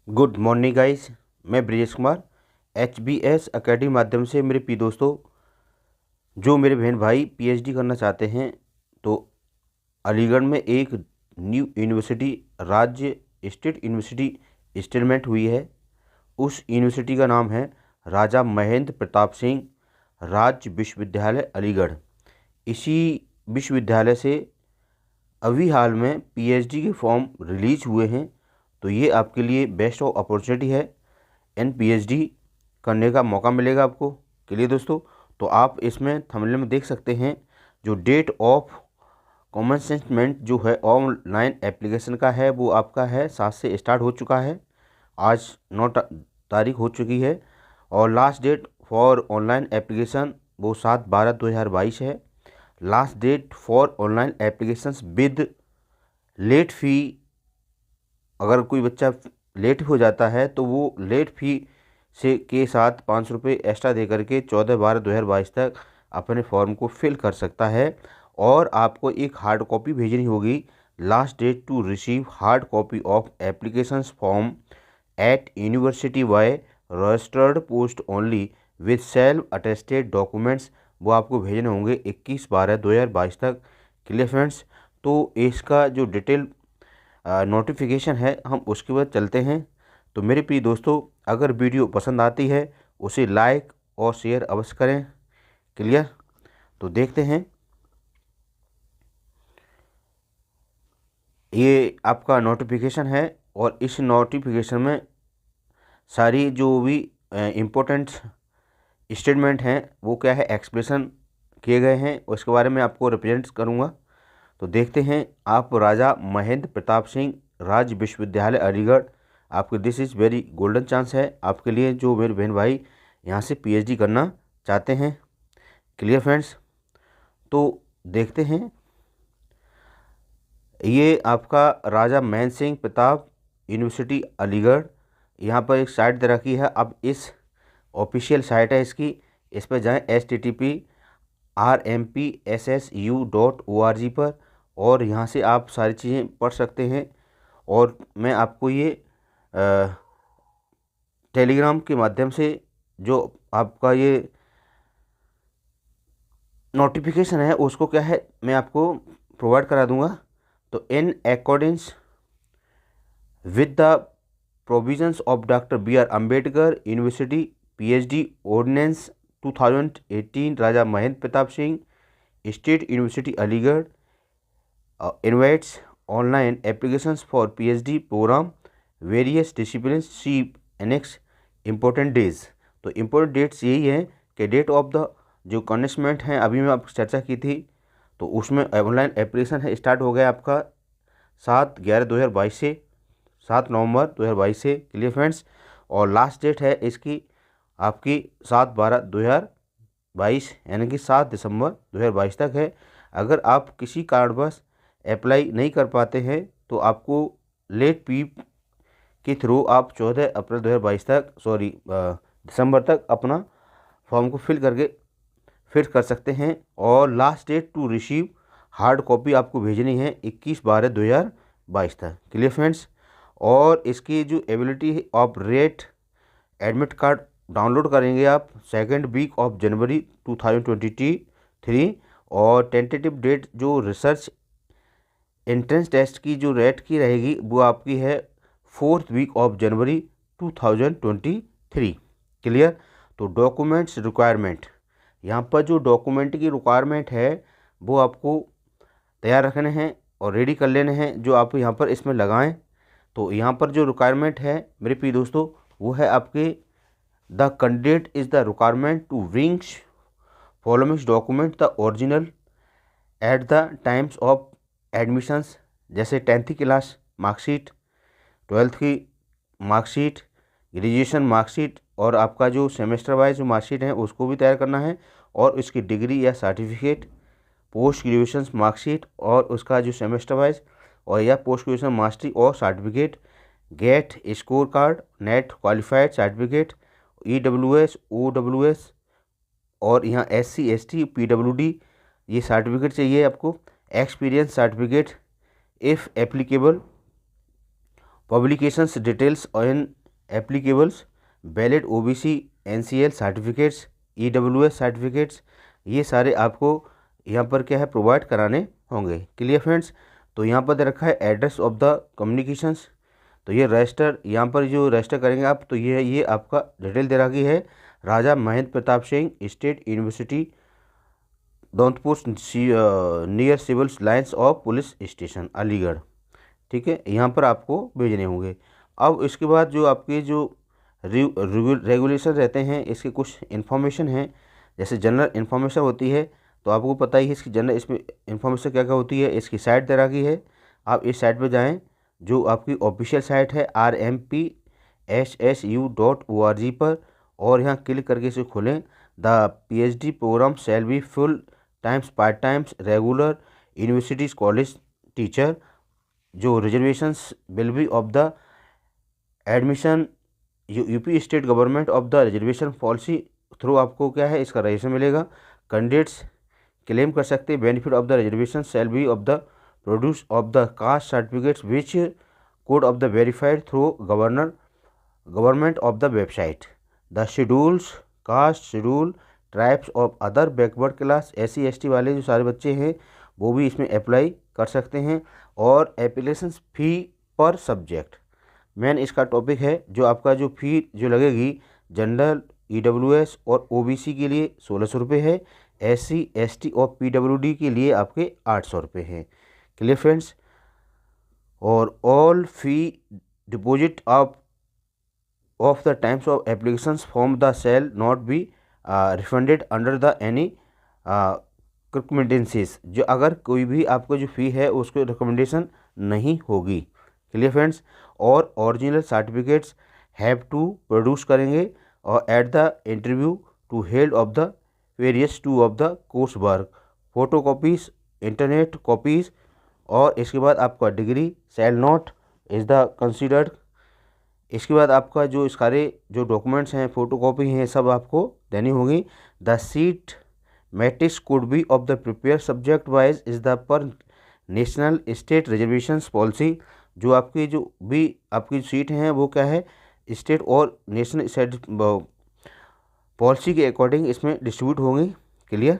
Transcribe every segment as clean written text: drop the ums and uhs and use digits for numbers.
Good morning guys. मैं Brijesh Kumar HBS academy माध्यम से मेरे प्रिय दोस्तों, जो मेरे बहन भाई PhD करना चाहते हैं तो अलीगढ़ में एक न्यू यूनिवर्सिटी राज्य स्टेट यूनिवर्सिटी एस्टेब्लिशमेंट हुई है। उस यूनिवर्सिटी का नाम है राजा महेंद्र प्रताप सिंह राज्य विश्वविद्यालय अलीगढ़। इसी विश्वविद्यालय से अभी हाल में PhD के फॉर्म रिलीज हुए हैं, तो ये आपके लिए बेस्ट ऑफ अपॉर्चुनिटी है। एन PhD करने का मौका मिलेगा आपको। चलिए दोस्तों, तो आप इसमें थंबनेल में देख सकते हैं जो डेट ऑफ कमेंसमेंट जो है ऑनलाइन एप्लीकेशन का है वो आपका है 7 से स्टार्ट हो चुका है। आज 9 तारीख हो चुकी है और last date for online application वो 7/12/2022 है। Last date for online applications with late fee, अगर कोई बच्चा लेट हो जाता है तो वो लेट फ़ी से के साथ 500 रुपये एक्स्ट्रा दे करके 14/12/2022 तक अपने फॉर्म को फिल कर सकता है। और आपको एक हार्ड कॉपी भेजनी होगी। Last date to receive hard copy of applications form at university by registered post only with self attested documents, वो आपको भेजने होंगे 21/12/2022 तक। क्लियर फ्रेंड्स, तो इसका जो डिटेल नोटिफिकेशन है हम उसके बाद चलते हैं। तो मेरे प्रिय दोस्तों, अगर वीडियो पसंद आती है उसे लाइक और शेयर अवश्य करें। क्लियर, तो देखते हैं। ये आपका नोटिफिकेशन है और इस नोटिफिकेशन में सारी जो भी इम्पोर्टेंट स्टेटमेंट हैं वो क्या है एक्सप्रेशन किए गए हैं, उसके बारे में आपको रिप्रेजेंट करूँगा। तो देखते हैं। आप राजा महेंद्र प्रताप सिंह राज्य विश्वविद्यालय अलीगढ़, आपके this is very golden chance है आपके लिए जो मेरे बहन भाई यहाँ से PhD करना चाहते हैं। क्लियर फ्रेंड्स, तो देखते हैं। ये आपका राजा महेंद्र सिंह प्रताप यूनिवर्सिटी अलीगढ़, यहाँ पर एक साइट दे रखी है। अब इस ऑफिशियल साइट है इसकी, इस पर जाएँ http://rmpssu.org पर, और यहाँ से आप सारी चीज़ें पढ़ सकते हैं। और मैं आपको ये टेलीग्राम के माध्यम से जो आपका ये नोटिफिकेशन है उसको क्या है मैं आपको प्रोवाइड करा दूंगा। तो in accordance with the provisions of doctor B.R. Ambedkar university PhD ordinance 2018, Raja Mahendra Pratap Singh state university Aligarh invites online applications for PhD programme various disciplines see annex important days. तो इम्पोर्टेंट डेट्स यही हैं कि डेट ऑफ द जो कॉन्वेंसमेंट हैं अभी मैं आपको चर्चा की थी, तो उसमें ऑनलाइन एप्लीकेशन है स्टार्ट हो गया आपका 7/11/2022 से 7 नवंबर 2022 से। क्लियर फ्रेंड्स, और लास्ट डेट है इसकी आपकी 7/12/2022 यानी कि 7 दिसंबर 2022 तक है। अगर आप किसी कारणवश अप्लाई नहीं कर पाते हैं तो आपको लेट फी के थ्रू आप 14 अप्रैल 2022 तक दिसंबर तक अपना फॉर्म को फिल कर सकते हैं। और last date to receive hard copy आपको भेजनी है 21/12/2022 तक। क्लियर फ्रेंड्स, और इसकी जो ability of date admit card download करेंगे आप 2nd वीक ऑफ जनवरी 2023, और टेंटेटिव डेट जो रिसर्च एंट्रेंस टेस्ट की जो रेट की रहेगी वो आपकी है 4th week of January 2023। Clear, तो डॉक्यूमेंट्स रिक्वायरमेंट, यहाँ पर जो डॉक्यूमेंट की रिक्वायरमेंट है वो आपको तैयार रखने हैं और रेडी कर लेने हैं जो आप यहाँ पर इसमें लगाएं। तो यहाँ पर जो रिक्वायरमेंट है मेरे प्रिय दोस्तों वो है आपके the candidate is the requirement to brings following document the original at the times of admissions, जैसे 10th की क्लास मार्कशीट, 12th की मार्कशीट, ग्रेजुएशन मार्कशीट, और आपका जो सेमेस्टर वाइज जो मार्कशीट है उसको भी तैयार करना है, और उसकी डिग्री या सर्टिफिकेट, पोस्ट ग्रेजुएशन मार्कशीट और उसका जो सेमेस्टर वाइज, और या पोस्ट ग्रेजुएशन मास्टरी और certificate, GATE score card, NET qualified certificate, EWS OWS, और यहाँ SC ST PWD ये सर्टिफिकेट चाहिए आपको, experience certificate if applicable, publications details on applicables, valid OBC NCL certificates, EWS certificates, ये सारे आपको यहाँ पर क्या है प्रोवाइड कराने होंगे। Clear friends. तो यहाँ पर दे रखा है एड्रेस ऑफ द कम्युनिकेशंस, तो ये रजिस्टर यहाँ पर जो रजिस्टर करेंगे आप, तो ये आपका डिटेल दे रखी है Raja Mahendra Pratap Singh state university Daulatpur near civil lines of police station Aligarh. ठीक है, यहाँ पर आपको भेजने होंगे। अब इसके बाद जो आपके जो रेगुलेशन रहते हैं, इसके कुछ इन्फॉर्मेशन हैं, जैसे जनरल इन्फॉर्मेशन होती है, तो आपको पता ही है इसकी जनरल इसमें इन्फॉर्मेशन क्या क्या होती है। इसकी साइट दे रखी है, आप इस साइट पर जाएं जो आपकी ऑफिशियल साइट है rmpssu.org पर, और यहाँ क्लिक करके इसे खोलें। The PhD program shall be full times part times regular universities college teacher, जो reservations will be of the admission UP state government of the reservation policy through आपको क्या है इसका रजिस्ट्रेशन मिलेगा। कैंडिडेट्स क्लेम कर सकते हैं benefit of the reservation shall be of the produce of the caste certificates which code of the verified through government of the website. The schedules caste schedule tribes of other backward class SC ST वाले जो सारे बच्चे हैं वो भी इसमें apply कर सकते हैं। और एप्लीकेशन फ़ी पर सब्जेक्ट मेन इसका टॉपिक है, जो आपका जो फ़ी जो लगेगी जनरल EWS और OBC के लिए 1600 रुपये है, SC ST और PWD के लिए आपके 800 रुपये है। Clear friends. और all fee deposit of the times of applications from the cell not be refunded under the any recommendencies, जो अगर कोई भी आपको जो फ़ी है उसको रिकमेंडेशन नहीं होगी। Clear friends. और original certificates have to produce करेंगे और at the interview to held of the various to of the course work, photo copies internet copies, और इसके बाद आपका degree shall not is the considered. इसके बाद आपका जो सारे जो डॉक्यूमेंट्स हैं फोटो कॉपी हैं सब आपको देनी होगी। The seat matrix could be of the prepare subject wise is the पर नेशनल स्टेट रिजर्वेशंस पॉलिसी, जो आपकी जो भी आपकी सीट हैं वो क्या है स्टेट और नेशनल स्टेट पॉलिसी के अकॉर्डिंग इसमें डिस्ट्रीब्यूट होंगी। Clear.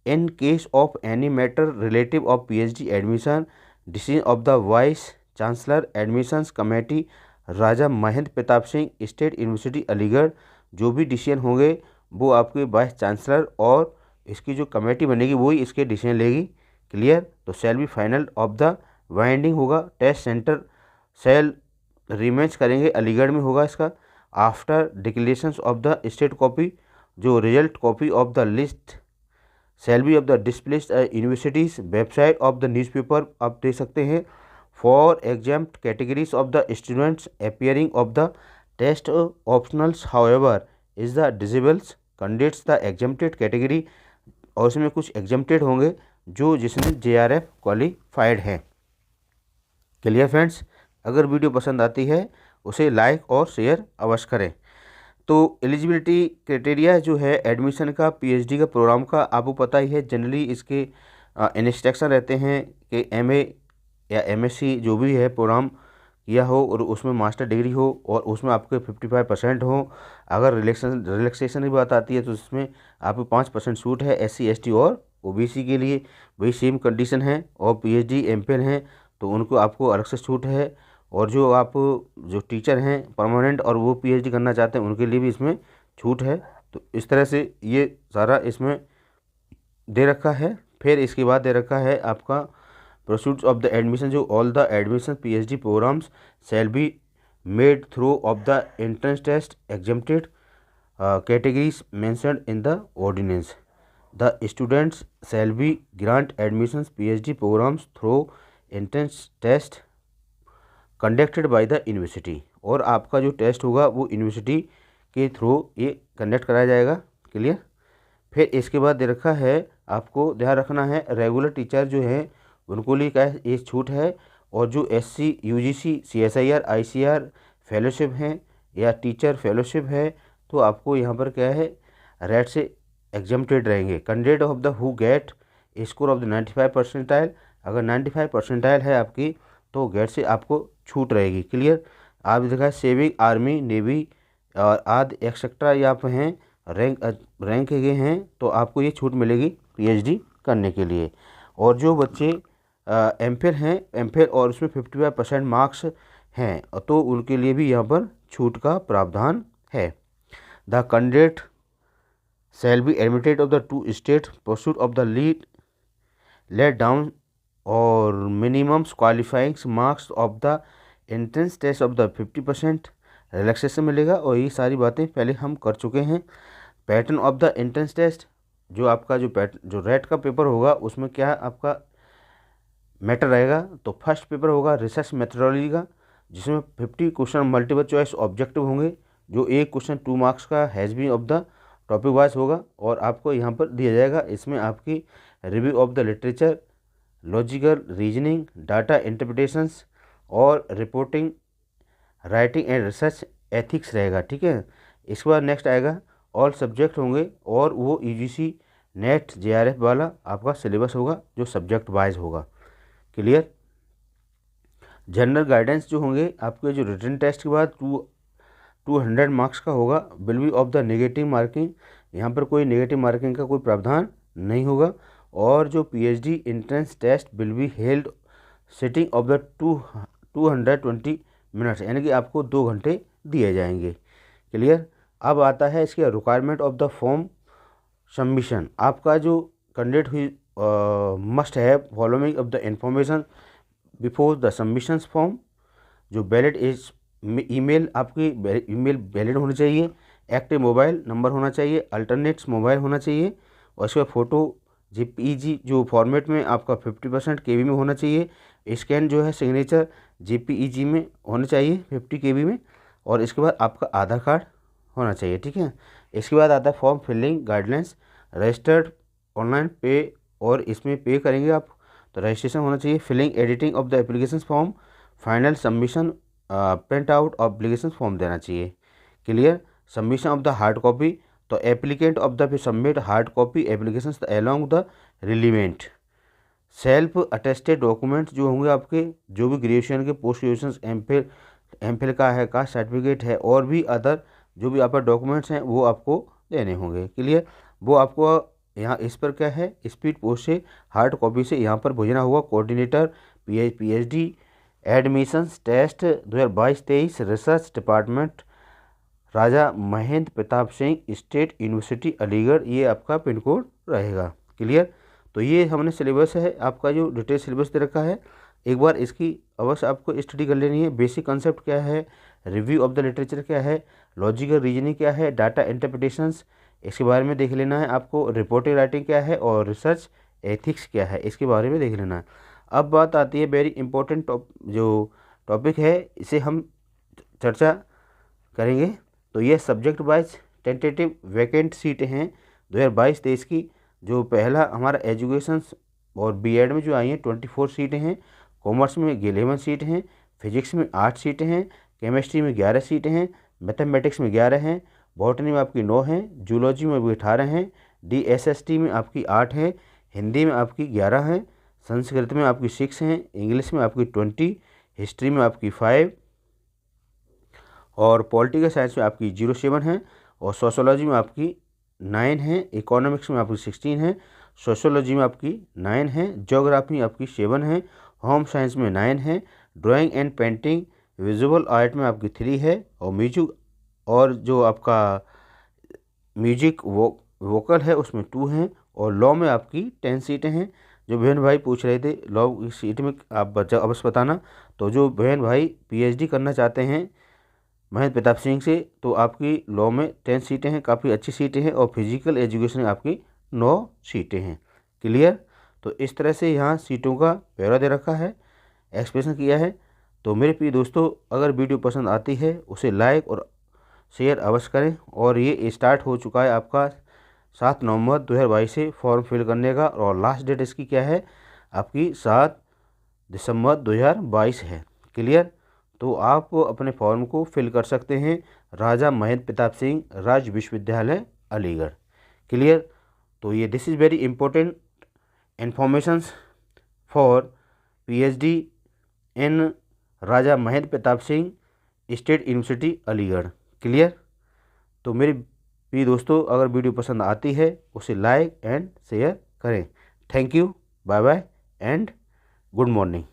In case of any matter relative of PhD admission decision of the vice chancellor admissions committee Raja Mahendra Pratap Singh state university Aligarh, जो भी डिसीजन होंगे वो आपके वाइस चांसलर और इसकी जो कमेटी बनेगी वही इसके डिसीजन लेगी। क्लियर। तो shall be final of the winding होगा, टेस्ट सेंटर शैल रिमेंस करेंगे अलीगढ़ में होगा इसका। After declarations of the state copy, जो result copy of the list shall be of the displaced universities website of the newspaper आप देख सकते हैं। For exempt categories of the students appearing of the test optionals however is the disables candidates the exempted category, और इसमें कुछ exempted होंगे जो जिसमें JRF क्वालिफाइड हैं। Clear friends. अगर वीडियो पसंद आती है उसे लाइक और शेयर अवश्य करें। तो एलिजिबिलिटी क्राइटेरिया जो है एडमिशन का PhD का प्रोग्राम का आपको पता ही है, जनरली इसके इंस्ट्रक्शन रहते हैं कि MA या MSc जो भी है प्रोग्राम किया हो और उसमें मास्टर डिग्री हो और उसमें आपके 55% हो। अगर रिलैक्सेशन की बात आती है तो उसमें आपको 5% छूट है SC ST और OBC के लिए, वही सेम कंडीशन है। और PhD MPhil हैं तो उनको आपको अलग से छूट है, और जो आप जो टीचर हैं परमानेंट और वो PhD करना चाहते हैं उनके लिए भी इसमें छूट है। तो इस तरह से ये सारा इसमें दे रखा है। फिर इसके बाद दे रखा है आपका प्रोसीड्स ऑफ द एडमिशन, जो all the admission PhD programmes shall be made through of the entrance test exempted categories mentioned in the ordinance. The students shall be grant admission PhD programmes through entrance test conducted by the university, और आपका जो test होगा वो university के through ये conduct कराया जाएगा। Clear. फिर इसके बाद दे रखा है आपको ध्यान रखना है रेगुलर टीचर जो हैं उनको लिए क्या है ये छूट है, और जो SC UGC CSIR ICR fellowship हैं या टीचर फेलोशिप है तो आपको यहाँ पर क्या है रेट से एग्जाम्प्टेड रहेंगे। Candidate of the who get score of the 95 percentile, अगर 95 परसेंटाइल है आपकी तो गेट से आपको छूट रहेगी। क्लियर। आप देखा है सेविंग आर्मी नेवी और आदि एक्सेट्रा या आप हैं रैंक के हैं तो आपको ये छूट मिलेगी पीएचडी करने के लिए। और जो बच्चे एमफिल हैं, एमफिल और उसमें 55% मार्क्स हैं तो उनके लिए भी यहाँ पर छूट का प्रावधान है। The candidate shall be admitted of the two state pursuit of the laid down or minimum qualifying marks of the entrance test of the 50% relaxation मिलेगा। और ये सारी बातें पहले हम कर चुके हैं। Pattern of the entrance test, जो आपका जो रेट का पेपर होगा उसमें क्या आपका मैटर रहेगा, तो फर्स्ट पेपर होगा रिसर्च मेथोडोलॉजी का, जिसमें 50 क्वेश्चन मल्टीपल चॉइस ऑब्जेक्टिव होंगे, जो एक क्वेश्चन 2 मार्क्स का has been of the topic wise होगा और आपको यहाँ पर दिया जाएगा। इसमें आपकी review of the literature, logical reasoning, data interpretations और reporting, writing and research ethics रहेगा। ठीक है। इसके बाद नेक्स्ट आएगा ऑल सब्जेक्ट होंगे और वो यूजीसी नेट जेआरएफ वाला आपका सिलेबस होगा जो सब्जेक्ट वाइज होगा। क्लियर। जनरल गाइडेंस जो होंगे आपके, जो रिटन टेस्ट के बाद 200 मार्क्स का होगा, will be of the negative marking, यहाँ पर कोई नेगेटिव मार्किंग का कोई प्रावधान नहीं होगा। और जो PhD entrance test will be held sitting of the 220 minutes, यानी कि आपको 2 घंटे दिए जाएंगे। क्लियर। अब आता है इसके requirement of the form submission. आपका जो कैंडिडेट हुई must have following of the information before the submission form. जो वैलिड एज ईमेल, आपकी ईमेल वैलिड होनी चाहिए, एक्टिव मोबाइल नंबर होना चाहिए, अल्टरनेट्स मोबाइल होना चाहिए, और इसका फ़ोटो जेपीईजी जो फॉर्मेट में आपका 50% केबी में होना चाहिए। स्कैन जो है सिग्नेचर जेपीईजी में होना चाहिए 50 केबी में, और इसके बाद आपका आधार कार्ड होना चाहिए। ठीक है। इसके बाद आता है form filling guidelines, registered online पे, और इसमें पे करेंगे आप तो रजिस्ट्रेशन होना चाहिए। Filling editing of the application form, final submission print out application form देना चाहिए। Clear. Submission of the hard copy, तो applicant of the submit hard copy application along the relevant self attested documents जो होंगे आपके, जो भी graduation के, post graduation, MPhil का है, कास्ट सर्टिफिकेट है, और भी अदर जो भी आपका डॉक्यूमेंट्स हैं वो आपको देने होंगे। क्लियर। वो आपको यहाँ इस पर क्या है, स्पीड पोस्ट से हार्ड कॉपी से यहाँ पर भेजना होगा। Coordinator PhD admissions test 2022-23 research department, Raja Mahendra Pratap Singh state university Aligarh, ये आपका पिन कोड रहेगा। क्लियर। तो ये हमने सिलेबस है आपका जो डिटेल सिलेबस दे रखा है, एक बार इसकी अवश्य आपको स्टडी कर लेनी है। बेसिक कंसेप्ट क्या है, रिव्यू ऑफ द लिटरेचर क्या है, लॉजिकल रीजनिंग क्या है, डाटा इंटरप्रिटेशंस इसके बारे में देख लेना है आपको, रिपोर्टिंग राइटिंग क्या है, और रिसर्च एथिक्स क्या है इसके बारे में देख लेना है। अब बात आती है वेरी इंपॉर्टेंट जो टॉपिक है, इसे हम चर्चा करेंगे। तो ये सब्जेक्ट वाइज टेंटेटिव वैकेंट सीटें हैं 2022-23 की। जो पहला हमारा एजुकेशन और बीएड में जो आई हैं 24 सीटें हैं, कॉमर्स में 11 सीट हैं, फिजिक्स में 8 सीटें हैं, केमिस्ट्री में 11 सीटें हैं, मैथमेटिक्स में 11 हैं, बॉटनी में आपकी 9 हैं, जूलॉजी में भी 18 हैं, डीएसएसटी में आपकी 8 हैं, हिंदी में आपकी 11 हैं, संस्कृत में आपकी 6 हैं, इंग्लिश में आपकी 20, हिस्ट्री में आपकी 5, और पॉलिटिकल साइंस में आपकी 07 है, और सोशोलॉजी में आपकी 9 है, इकोनॉमिक्स में आपकी 16 है, सोशोलॉजी में आपकी 9 है, ज्योग्राफी में आपकी 7 है, होम साइंस में 9 है, drawing and painting visual art में आपकी 3 है, और म्यूजिक और जो आपका म्यूजिक वोकल है उसमें 2 हैं, और लॉ में आपकी 10 सीटें हैं। जो बहन भाई पूछ रहे थे लॉ की सीट में आप अवश्य बताना। तो जो बहन भाई पीएचडी करना चाहते हैं महेंद्र प्रताप सिंह से, तो आपकी लॉ में 10 सीटें हैं, काफ़ी अच्छी सीटें हैं, और फिजिकल एजुकेशन में आपकी 9 सीटें हैं। क्लियर। तो इस तरह से यहाँ सीटों का ब्यौरा दे रखा है, एक्सप्लेनेशन किया है। तो मेरे प्रिय दोस्तों, अगर वीडियो पसंद आती है उसे लाइक और शेयर अवश्य करें। और ये स्टार्ट हो चुका है आपका 7 नवंबर 2022 से फॉर्म फिल करने का, और लास्ट डेट इसकी क्या है आपकी 7 दिसंबर 2022 है। क्लियर। तो आप अपने फॉर्म को फिल कर सकते हैं राजा महेंद्र प्रताप सिंह राज्य विश्वविद्यालय अलीगढ़। क्लियर। तो ये this is very important informations for PhD in Raja Mahendra Pratap Singh state university Aligarh. Clear. तो मेरे प्रिय दोस्तों, अगर वीडियो पसंद आती है उसे लाइक एंड शेयर करें। Thank you, bye bye and good morning.